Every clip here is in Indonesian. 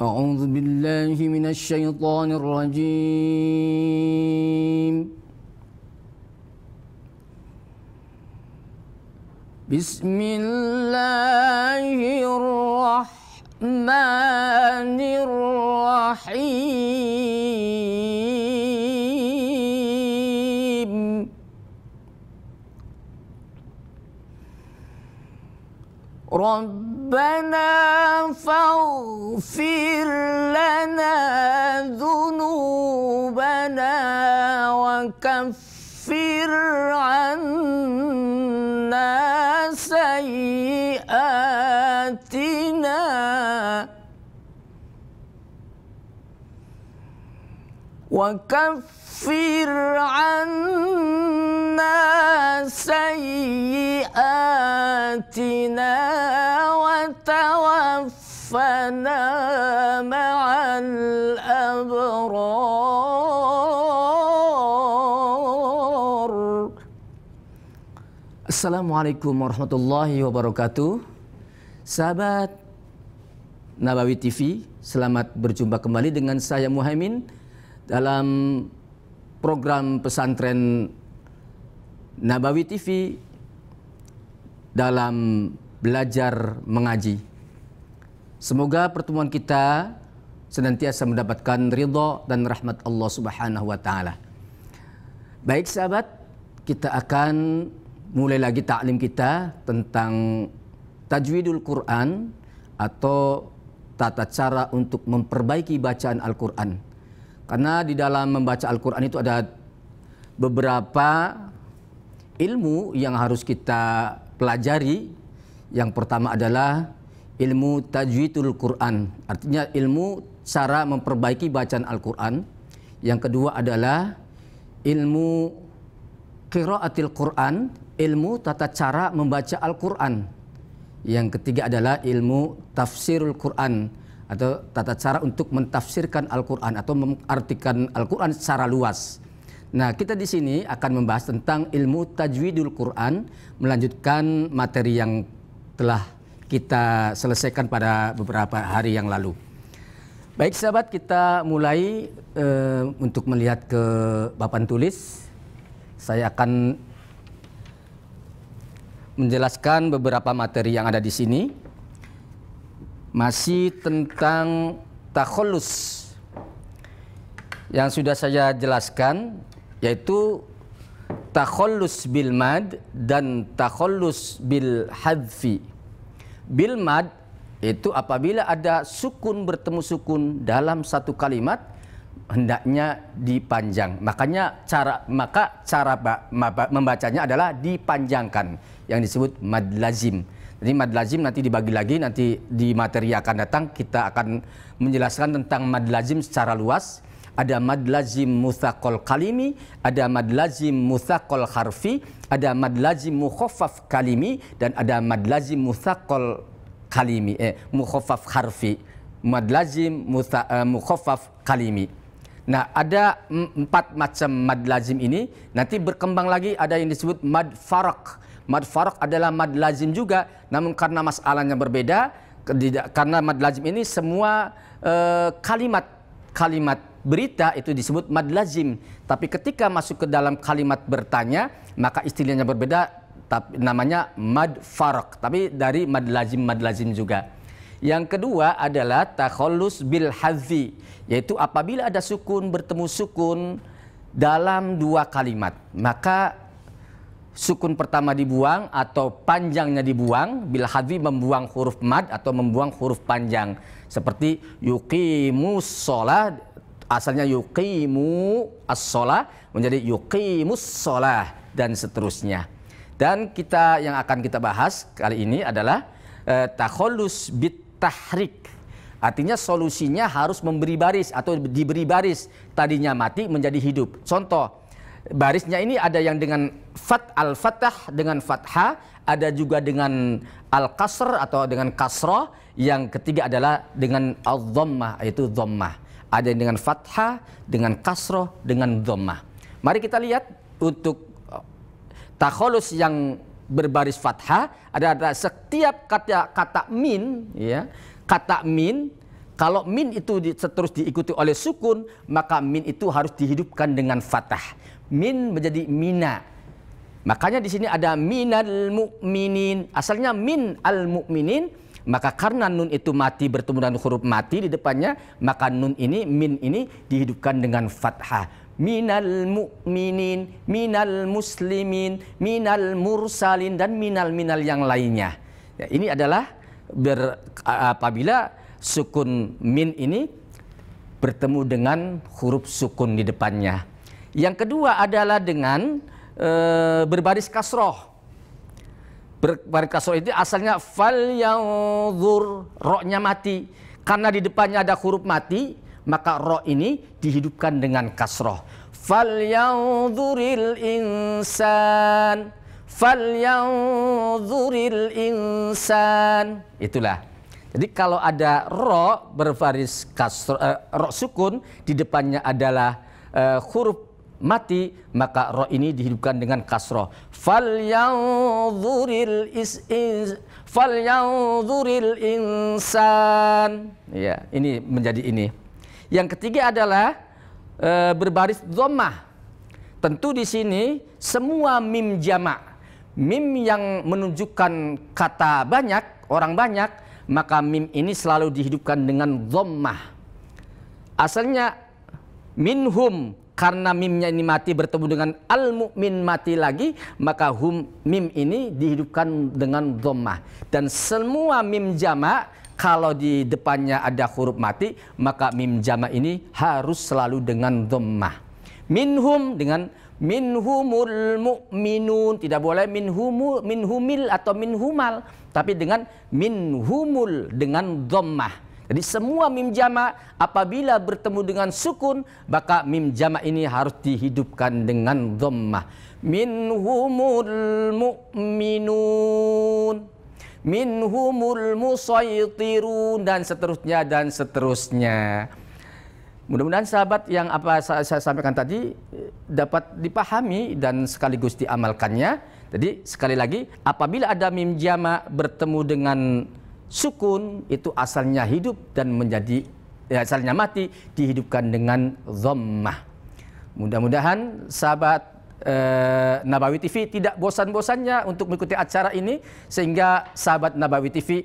أعوذ بالله من الشيطان الرجيم. بسم الله الرحمن الرحيم. ربنا فاغفر لنا ذنوبنا وكفر عنا سيئاتنا وتوفنا مع الأبرار. Assalamualaikum warahmatullahi wabarakatuh. Sahabat Nabawi TV, selamat berjumpa kembali dengan saya Muhaimin dalam program pesantren Nabawi TV dalam belajar mengaji. Semoga pertemuan kita senantiasa mendapatkan ridha dan rahmat Allah Subhanahu wa taala. Baik sahabat, kita akan mulai lagi taklim kita tentang tajwidul Quran atau tata cara untuk memperbaiki bacaan Al-Quran. Karena di dalam membaca Al-Quran itu ada beberapa ilmu yang harus kita pelajari. Yang pertama adalah ilmu tajwidul Quran, artinya ilmu cara memperbaiki bacaan Al-Quran. Yang kedua adalah ilmu qiraatil Quran, ilmu tata cara membaca Al-Quran. Yang ketiga adalah ilmu tafsirul Quran atau tata cara untuk mentafsirkan Al-Quran atau mengartikan Al-Quran secara luas. Nah, kita di sini akan membahas tentang ilmu tajwidul Quran, melanjutkan materi yang telah kita selesaikan pada beberapa hari yang lalu. Baik sahabat, kita mulai untuk melihat ke papan tulis. Saya akan menjelaskan beberapa materi yang ada di sini. Masih tentang takhallus yang sudah saya jelaskan, yaitu takhallus bil mad dan takhallus bil hadfi. Bil mad itu apabila ada sukun bertemu sukun dalam satu kalimat, hendaknya dipanjang. Maka cara membacanya adalah dipanjangkan, yang disebut mad lazim. Jadi mad lazim nanti dibagi lagi, nanti di materi yang akan datang kita akan menjelaskan tentang mad lazim secara luas. Ada mad lazim mutsaqqal kalimi, ada mad lazim mutsaqqal harfi, ada mad lazim mukhaffaf kalimi, dan ada mad lazim mutsaqqal kalimi, mukhaffaf harfi. Mad lazim mukhaffaf kalimi. Nah, ada 4 macam mad lazim ini. Nanti berkembang lagi ada yang disebut mad faraq. Mad faraq adalah mad lazim juga, namun karena masalahnya berbeda. Karena mad lazim ini semua kalimat berita itu disebut mad lazim. Tapi ketika masuk ke dalam kalimat bertanya, maka istilahnya berbeda, tapi namanya mad faraq. Tapi dari mad lazim juga. Yang kedua adalah takhallus bil hadfi, yaitu apabila ada sukun bertemu sukun dalam 2 kalimat, maka sukun pertama dibuang atau panjangnya dibuang. Bil hadfi membuang huruf mad atau membuang huruf panjang. Seperti yuqimus shalah, asalnya yuqimu as-shalah menjadi yuqimus shalah, dan seterusnya. Dan yang akan kita bahas kali ini adalah takhallus bit tahrik. Artinya solusinya harus memberi baris atau diberi baris, tadinya mati menjadi hidup. Contoh, barisnya ini ada yang dengan al-fathah dengan fathah, ada juga dengan al-kasr atau dengan kasrah. Yang ketiga adalah dengan al-dhammah, yaitu dhammah. Ada yang dengan fathah, dengan kasroh, dengan dhammah. Mari kita lihat untuk takhallus yang berbaris fathah, ada setiap kata min, ya, kata min Kalau min itu terus diikuti oleh sukun, maka min itu harus dihidupkan dengan fathah. Min menjadi mina. Makanya di sini ada minal mu'minin. Asalnya min al mu'minin, maka karena nun itu mati bertemu dengan huruf mati di depannya, maka nun ini, min ini dihidupkan dengan fathah. Minal mu'minin, minal muslimin, minal mursalin, dan minal yang lainnya. Ya, ini adalah apabila sukun min ini bertemu dengan huruf sukun di depannya. Yang kedua adalah dengan berbaris kasroh. Berbaris kasroh itu asalnya fal yanzur, ro-nya mati. Karena di depannya ada huruf mati, maka ro ini dihidupkan dengan kasroh. Fal yanzuril insan, fal yanzuril insan. Itulah. Jadi kalau ada ro berbaris kasroh, ro sukun, di depannya adalah huruf mati, maka ro ini dihidupkan dengan kasroh. Fal yanzuril insan. Ya, ini menjadi ini. Yang ketiga adalah berbaris dhammah. Tentu di sini semua mim jamak, mim yang menunjukkan kata banyak, orang banyak, maka mim ini selalu dihidupkan dengan dhammah. Asalnya minhum, karena mimnya ini mati bertemu dengan al-mu'min mati lagi, maka mim ini dihidupkan dengan dhammah. Dan semua mim jamak kalau di depannya ada huruf mati, maka mim jamak ini harus selalu dengan dhammah. Minhum dengan minhumul mu'minun, tidak boleh minhumil atau minhumal, tapi dengan minhumul dengan dhammah. Jadi semua mim jamak apabila bertemu dengan sukun, maka mim jamak ini harus dihidupkan dengan dhammah. Minhumul mu'minun, minhumul musaytirun, dan seterusnya dan seterusnya. Mudah-mudahan sahabat yang apa saya sampaikan tadi dapat dipahami dan sekaligus diamalkannya. Jadi sekali lagi, apabila ada mim jamak bertemu dengan sukun, itu asalnya hidup dan menjadi asalnya mati dihidupkan dengan dhammah. Mudah-mudahan sahabat Nabawi TV tidak bosan-bosannya untuk mengikuti acara ini, sehingga sahabat Nabawi TV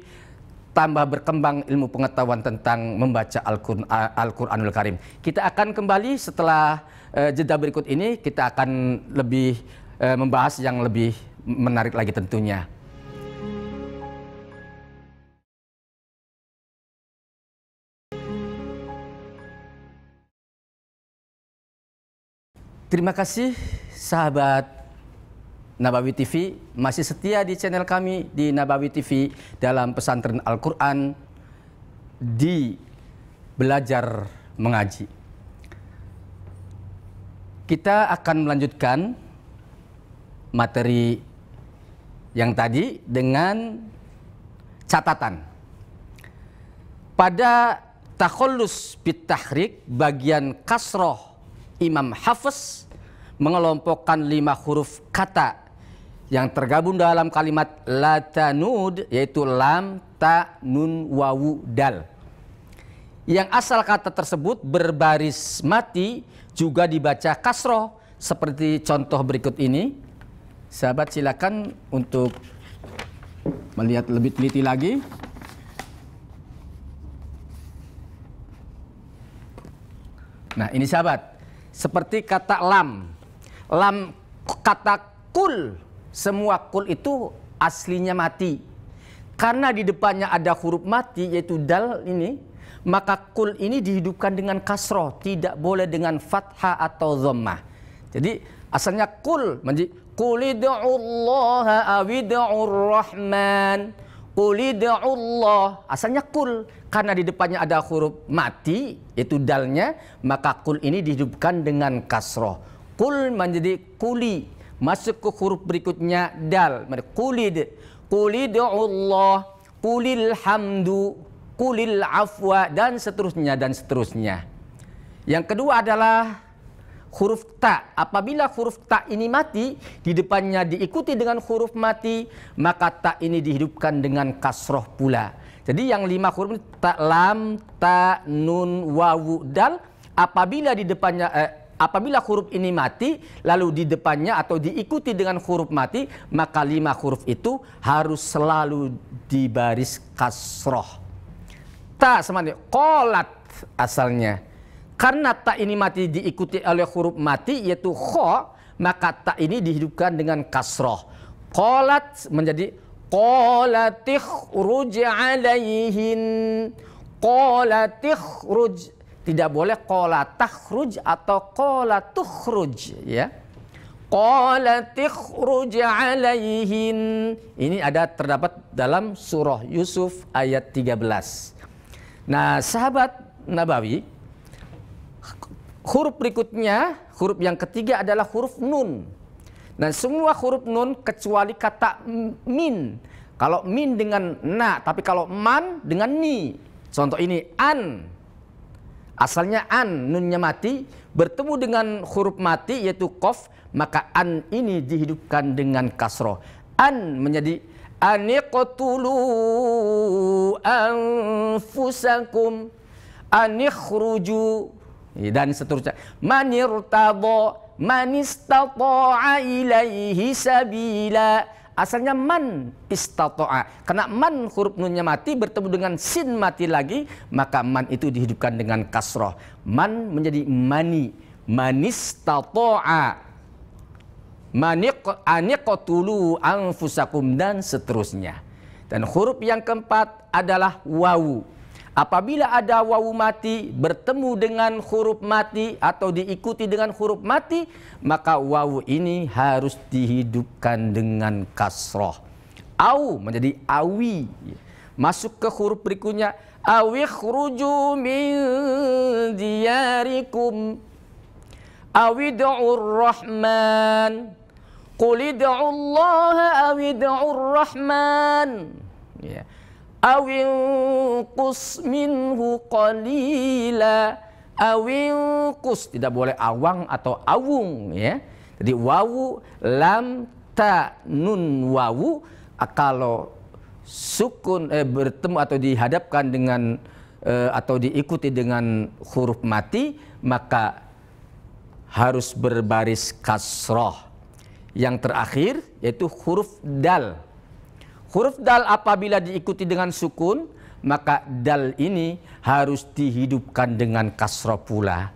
tambah berkembang ilmu pengetahuan tentang membaca Al-Quranul Karim. Kita akan kembali setelah jeda berikut ini, kita akan lebih membahas yang lebih menarik lagi tentunya. Terima kasih sahabat Nabawi TV, masih setia di channel kami di Nabawi TV dalam pesantren Al-Quran di Belajar Mengaji. Kita akan melanjutkan materi yang tadi dengan catatan. Pada takhallus bit tahrik bagian kasroh, Imam Hafiz mengelompokkan 5 huruf kata yang tergabung dalam kalimat la tanud, yaitu lam, ta, nun, wawu, dal. Yang asal kata tersebut berbaris mati juga dibaca kasroh seperti contoh berikut ini. Sahabat silakan untuk melihat lebih teliti lagi. Nah ini sahabat, seperti kata lam, kata kul, semua kul itu aslinya mati. Karena di depannya ada huruf mati yaitu dal ini, maka kul ini dihidupkan dengan kasroh, tidak boleh dengan fathah atau dhammah. Jadi asalnya kul menjadi qulid'ullaha awid'ur rahman. Qulid'ullah, asalnya kul, karena di depannya ada huruf mati yaitu dalnya, maka kul ini dihidupkan dengan kasroh. Kul menjadi kuli, masuk ke huruf berikutnya dal, qulid, qulid'ullah, qulil hamdu, qulil afwa, dan seterusnya dan seterusnya. Yang kedua adalah huruf ta. Apabila huruf ta ini mati, di depannya diikuti dengan huruf mati, maka ta ini dihidupkan dengan kasroh pula. Jadi yang 5 huruf ini ta, lam, ta, nun, wawu, dal. Apabila di depannya apabila huruf ini mati, lalu di depannya atau diikuti dengan huruf mati, maka 5 huruf itu harus selalu di baris kasroh. Ta sama ini, qolat asalnya. Karena ta ini mati diikuti oleh huruf mati, yaitu kho, maka ta ini dihidupkan dengan kasroh. Qolat menjadi qolatih ruj alaihin. Qolatih ruj. Tidak boleh qala takhruj atau qala tukhruj, ya. Qala tukhruj alaihin. Ini terdapat dalam surah Yusuf ayat 13. Nah, sahabat Nabawi, huruf berikutnya, huruf yang ketiga adalah huruf nun. Dan semua huruf nun kecuali kata min. Kalau min dengan na, tapi kalau man dengan ni. Contoh ini an. Asalnya an, nunnya mati, bertemu dengan huruf mati yaitu qaf, maka an ini dihidupkan dengan kasroh. An menjadi aniqtulu anfusakum anikhruju dan seterusnya. Manirtadha manistata'a ilaihi sabila. Asalnya man istata'a. Karena man huruf nunnya mati bertemu dengan sin mati lagi, maka man itu dihidupkan dengan kasroh. Man menjadi mani. Manistata'a. Aniqtulu anfusakum dan seterusnya. Dan huruf yang keempat adalah wawu. Apabila ada wawu mati bertemu dengan huruf mati atau diikuti dengan huruf mati, maka wawu ini harus dihidupkan dengan kasroh. Au menjadi awi. Masuk ke huruf berikutnya. Awikhruju min diyarikum. Awid'ur rahman. Qulid'ullaha awid'ur rahman. Ya. Awinqus minhu qalila. Awinqus, tidak boleh awang atau awung, ya. Jadi wawu, lam, ta, nun, wawu kalau sukun bertemu atau dihadapkan dengan atau diikuti dengan huruf mati, maka harus berbaris kasroh. Yang terakhir yaitu huruf dal. Huruf dal apabila diikuti dengan sukun, maka dal ini harus dihidupkan dengan kasroh pula.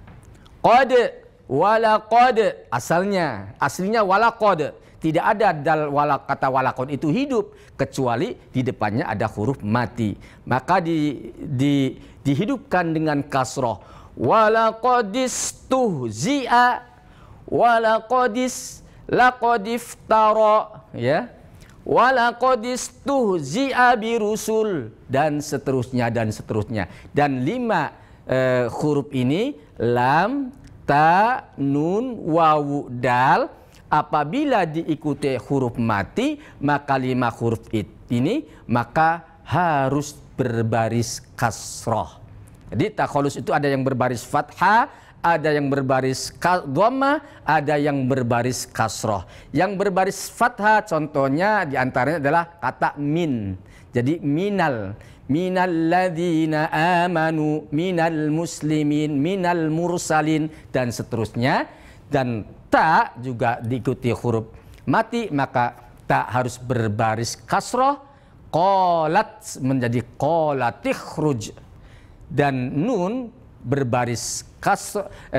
Qad, walaqad, aslinya walaqad. Tidak ada dal kata walaqad itu hidup kecuali di depannya ada huruf mati. Maka dihidupkan dengan kasroh. Walaqadistuhzi'a, laqadiftara, ya. Walaqadistuhzi'a birusul dan seterusnya dan seterusnya. Dan 5 huruf ini lam, ta, nun, wawu, dal apabila diikuti huruf mati, maka 5 huruf ini maka harus berbaris kasroh. Jadi takholus itu ada yang berbaris fathah, ada yang berbaris dhammah, ada yang berbaris kasroh. Yang berbaris fathah contohnya diantaranya adalah kata min. Jadi minal ladzina amanu, minal muslimin, minal mursalin dan seterusnya. Dan ta juga diikuti huruf mati, maka ta harus berbaris kasroh. Qalat menjadi qalatikhruj. Dan nun berbaris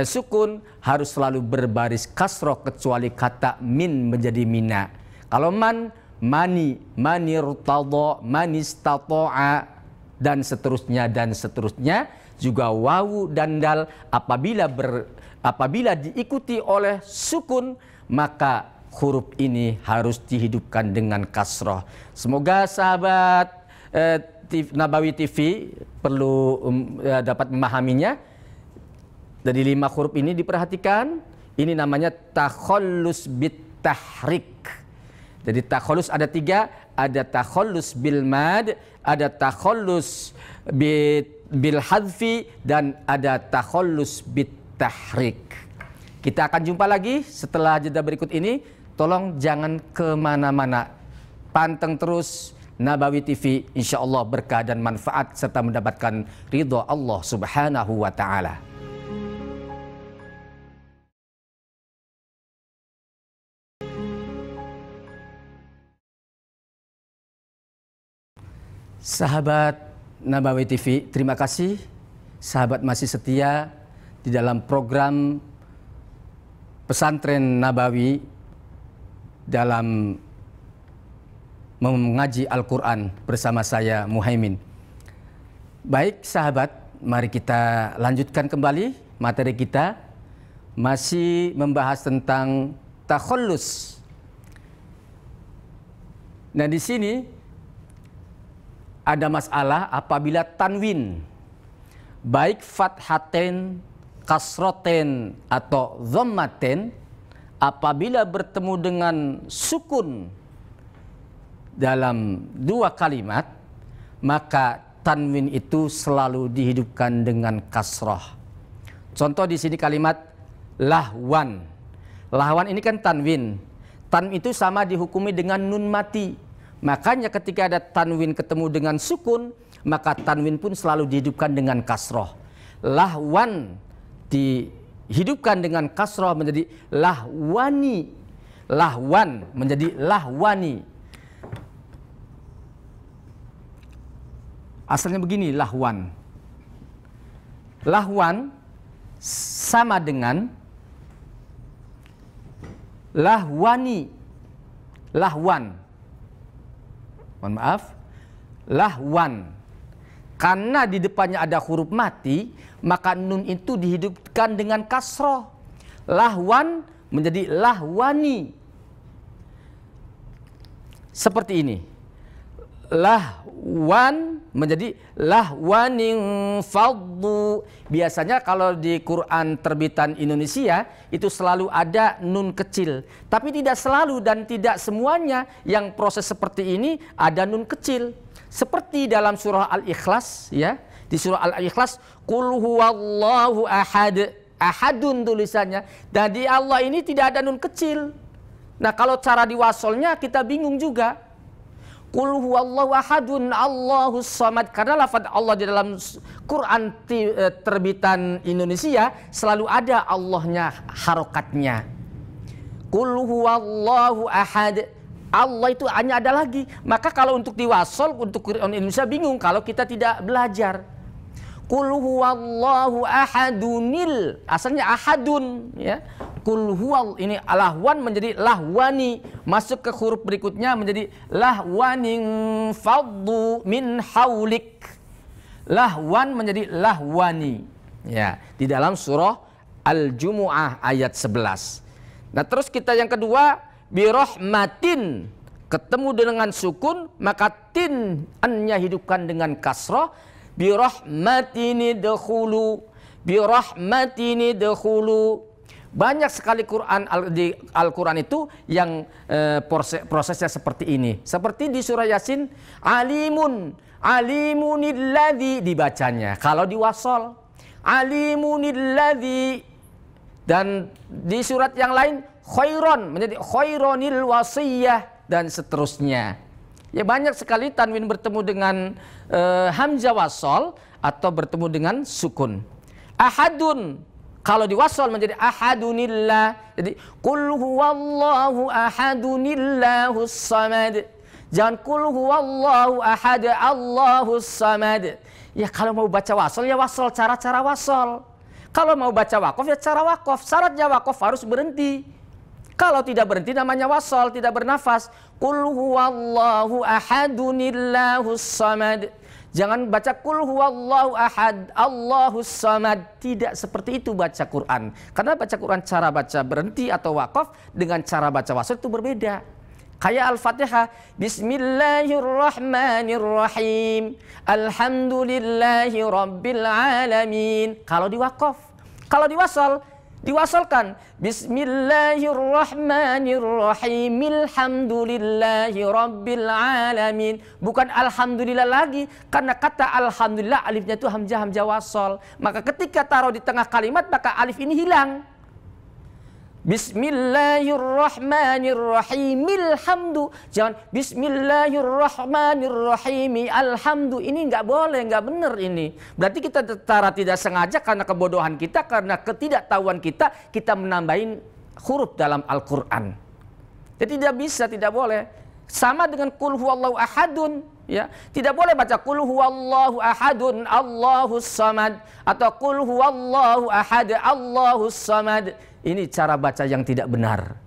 sukun harus selalu berbaris kasroh kecuali kata min menjadi mina. Kalau man, mani, manirtadha, manistata'a dan seterusnya dan seterusnya. Juga wawu dan dal apabila diikuti oleh sukun, maka huruf ini harus dihidupkan dengan kasroh. Semoga sahabat Nabawi TV perlu dapat memahaminya. Dari 5 huruf ini diperhatikan, ini namanya takhallus bit tahrik. Jadi takhallus ada 3, ada takhallus bil mad, ada takhallus bil hadfi, dan ada takhallus bit tahrik. Kita akan jumpa lagi setelah jeda berikut ini. Tolong jangan kemana-mana, panteng terus Nabawi TV, insya Allah berkah dan manfaat serta mendapatkan ridho Allah Subhanahu wa Ta'ala. Sahabat Nabawi TV, terima kasih sahabat masih setia di dalam program Pesantren Nabawi dalam mengaji Al-Quran bersama saya Muhaimin. Baik sahabat, mari kita lanjutkan kembali materi kita, masih membahas tentang takhallus. Nah, di sini ada masalah apabila tanwin baik fathaten, kasroten atau dhammaten apabila bertemu dengan sukun dalam dua kalimat, maka tanwin itu selalu dihidupkan dengan kasroh. Contoh di sini kalimat lahwan. Lahwan ini kan tanwin. Tanwin itu sama dihukumi dengan nun mati. Makanya ketika ada tanwin ketemu dengan sukun, maka tanwin pun selalu dihidupkan dengan kasroh. Lahwan dihidupkan dengan kasroh menjadi lahwani. Lahwan menjadi lahwani. Asalnya begini, lahwan. Lahwan sama dengan lahwani. Lahwan. Mohon maaf. Lahwan. Karena di depannya ada huruf mati, maka nun itu dihidupkan dengan kasroh. Lahwan menjadi lahwani. Seperti ini. Lahwan menjadi lahwaning faddu. Biasanya kalau di Quran terbitan Indonesia itu selalu ada nun kecil, tapi tidak selalu dan tidak semuanya yang proses seperti ini ada nun kecil. Seperti dalam surah Al-Ikhlas, ya, di surah Al-Ikhlas qul huwallahu ahad, ahadun tulisannya, dan di Allah ini tidak ada nun kecil. Nah, kalau cara diwasolnya kita bingung juga. Qul huwallahu ahadun Allahus samad, karena lafaz Allah di dalam Quran terbitan Indonesia selalu ada Allahnya, harokatnya. Qul huwallahu ahad, Allah itu hanya ada lagi. Maka kalau untuk diwasol untuk Quran Indonesia bingung kalau kita tidak belajar. Qul huwallahu ahadunil, asalnya ahadun, ya. Qul huwal, ini lahwan menjadi lahwani, masuk ke huruf berikutnya menjadi lahwaning faddu min haulik. Lahwan menjadi lahwani, ya, di dalam surah Al-Jumu'ah ayat 11. Nah, terus kita yang kedua, birahmatin, ketemu dengan sukun maka tin annya hidupkan dengan kasroh. Birahmatini dakhulu, birahmatini dakhulu. Banyak sekali di Al-Quran itu yang prosesnya seperti ini. Seperti di surah Yasin, alimun, alimunilladzi dibacanya. Kalau diwasol, alimunilladzi. Dan di surat yang lain, khairon menjadi khaironil wasiyah dan seterusnya. Ya, banyak sekali tanwin bertemu dengan hamzah wasol atau bertemu dengan sukun. Ahadun kalau diwasol menjadi ahadunillah. Jadi qul huwallahu ahadunillahus samad. Jangan qul huwallahu ahad Allahus samad. Ya, kalau mau baca wasol ya wasol, cara-cara wasol. Kalau mau baca wakof ya cara wakof. Syaratnya wakof harus berhenti. Kalau tidak berhenti namanya wasol, tidak bernafas. Qul huwallahu ahadunillahus samad. Jangan baca qul huwallahu ahad Allahus samad. Tidak seperti itu baca Quran. Karena baca Quran cara baca berhenti atau wakaf dengan cara baca wasol itu berbeda. Kayak Al-Fatihah, Bismillahirrahmanirrahim, Alhamdulillahi Rabbil Alamin. Kalau diwakaf, kalau diwasal, diwasalkan Bismillahirrahmanirrahim, Alhamdulillahi Rabbil Alamin. Bukan Alhamdulillah lagi, karena kata Alhamdulillah alifnya itu hamzah wasal. Maka ketika taruh di tengah kalimat maka alif ini hilang. Bismillahirrahmanirrahim. Alhamdu. Jangan Bismillahirrahmanirrahim. Alhamdu. Ini nggak boleh, nggak benar ini. Berarti kita secara tidak sengaja karena kebodohan kita, karena ketidaktahuan kita menambahin huruf dalam Al-Quran. Jadi tidak bisa, tidak boleh. Sama dengan qul huwallahu ahadun. Ya, tidak boleh baca qul huwallahu ahadun Allahus samad atau qul huwallahu ahad Allahus samad. Ini cara baca yang tidak benar.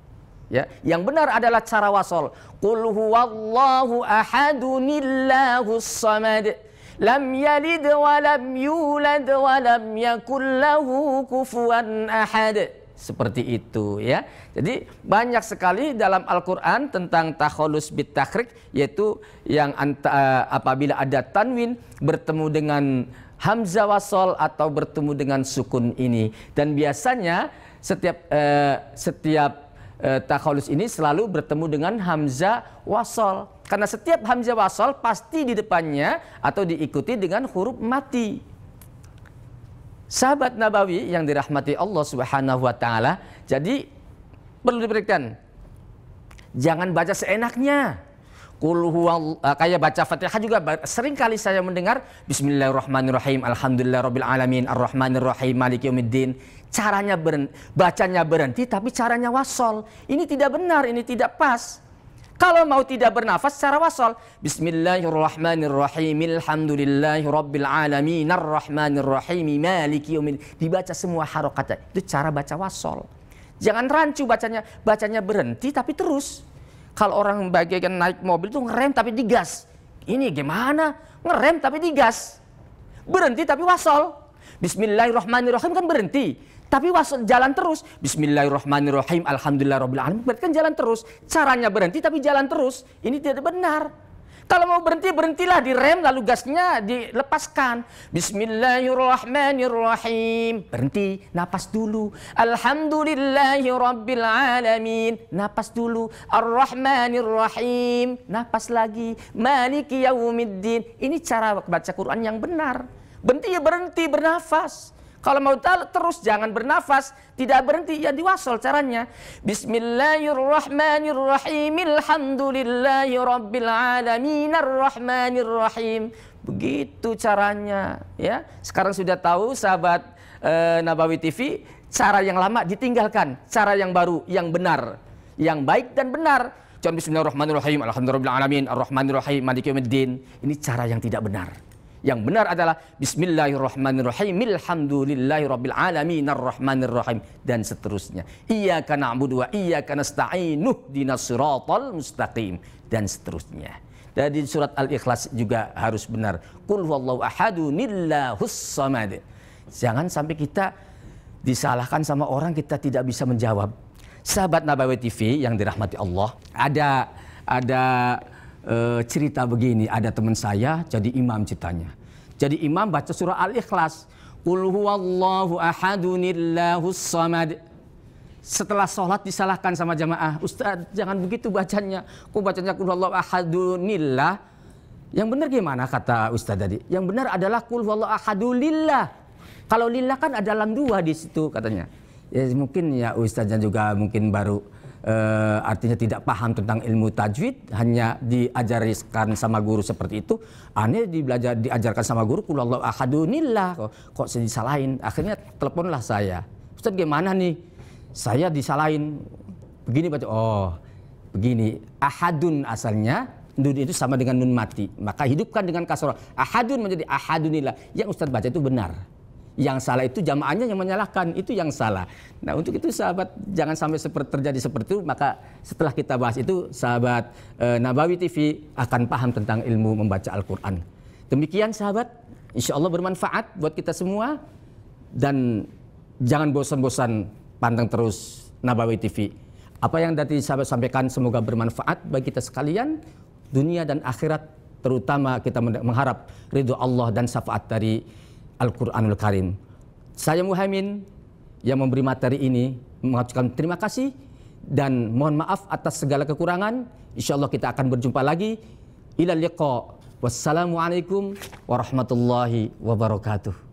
Ya, yang benar adalah cara wasol. Qul huwallahu ahadunillahus samad lam yalid wa lam yulad wa lam yakul lahu kufuwan ahad. Seperti itu ya. Jadi banyak sekali dalam Al-Quran tentang takhallus bit takhrik, yaitu yang apabila ada tanwin bertemu dengan hamzah wasol atau bertemu dengan sukun ini. Dan biasanya setiap takhallus ini selalu bertemu dengan hamzah wasol. Karena setiap hamzah wasol pasti di depannya atau diikuti dengan huruf mati. Sahabat Nabawi yang dirahmati Allah Subhanahu wa taala, jadi perlu diperhatikan. Jangan baca seenaknya. Kayak baca Fatihah juga sering kali saya mendengar Bismillahirrahmanirrahim, Alhamdulillahirabbil alamin, Arrahmanirrahim, Maliki yaumiddin. Bacanya berhenti tapi caranya wasol. Ini tidak benar, ini tidak pas. Kalau mau tidak bernafas secara wasol, Bismillahirrahmanirrahim, Alhamdulillahirabbil alamin, Arrahmanirrahim, Maliki yaumiddin. Dibaca semua harokatnya. Itu cara baca wasol. Jangan rancu bacanya, bacanya berhenti tapi terus. Kalau orang bagaikan naik mobil tuh ngerem tapi digas. Ini gimana? Ngerem tapi digas. Berhenti tapi wasol. Bismillahirrahmanirrahim kan berhenti. Tapi wasol jalan terus. Bismillahirrahmanirrahim, Alhamdulillahirabbil alamin. Berarti kan jalan terus. Caranya berhenti tapi jalan terus. Ini tidak benar. Kalau mau berhenti, berhentilah, direm lalu gasnya dilepaskan. Bismillahirrahmanirrahim. Berhenti, napas dulu. Alhamdulillahirabbil alamin. Napas dulu. Arrahmanirrahim. Napas lagi. Maliki yaumiddin. Ini cara baca Quran yang benar. Berhenti ya berhenti, bernafas. Kalau mau terus jangan bernafas, tidak berhenti, ya diwasol caranya. Bismillahirrahmanirrahim, Alhamdulillahirabbil alamin, Arrahmanirrahim. Begitu caranya ya. Sekarang sudah tahu sahabat Nabawi TV, cara yang lama ditinggalkan, cara yang baru, yang benar, yang baik dan benar. Contoh Bismillahirrahmanirrahim, Alhamdulillahirabbil alamin, Arrahmanirrahim, Maliki yaumiddin. Ini cara yang tidak benar. Yang benar adalah Bismillahirrahmanirrahim, Alhamdulillahirabbil alamin, Arrahmanirrahim, dan seterusnya. Iyyaka na'budu wa iyyaka nasta'in, ihdinas siratal mustaqim, dan seterusnya. Dari surat Al-Ikhlas juga harus benar. Qul huwallahu ahadunillahus samad. Jangan sampai kita disalahkan sama orang kita tidak bisa menjawab. Sahabat Nabawi TV yang dirahmati Allah, ada cerita begini, ada teman saya jadi imam ceritanya. Jadi imam baca surah Al-Ikhlas. Qul huwallahu ahadunillahus samad. Setelah sholat disalahkan sama jamaah, Ustaz jangan begitu bacanya. Kok bacanya qul huwallahu ahadunillah? Yang benar gimana kata Ustaz tadi? Yang benar adalah qul huwallahu ahadulillah. Kalau lillah kan ada lam dua di situ katanya. Ya mungkin ya Ustaznya juga mungkin baru artinya tidak paham tentang ilmu tajwid, hanya diajarkan sama guru seperti itu. Aneh diajarkan sama guru qul huwallahu ahadunillah, kok disalahin. Akhirnya teleponlah saya, Ustaz gimana nih, saya disalahin begini baca. Oh begini, ahadun asalnya nun itu sama dengan nun mati, maka hidupkan dengan kasrah, ahadun menjadi ahadunillah. Yang Ustaz baca itu benar. Yang salah itu jamaahnya yang menyalahkan, itu yang salah. Nah untuk itu sahabat jangan sampai terjadi seperti itu. Maka setelah kita bahas itu sahabat Nabawi TV akan paham tentang ilmu membaca Al-Quran. Demikian sahabat, insya Allah bermanfaat buat kita semua. Dan jangan bosan-bosan pantang terus Nabawi TV. Apa yang tadi sahabat sampaikan semoga bermanfaat bagi kita sekalian, dunia dan akhirat. Terutama kita mengharap ridho Allah dan syafaat dari Al-Quranul Karim. Saya Muhaimin yang memberi materi ini mengucapkan terima kasih dan mohon maaf atas segala kekurangan. Insya Allah kita akan berjumpa lagi. Ilal liqa. Wassalamualaikum warahmatullahi wabarakatuh.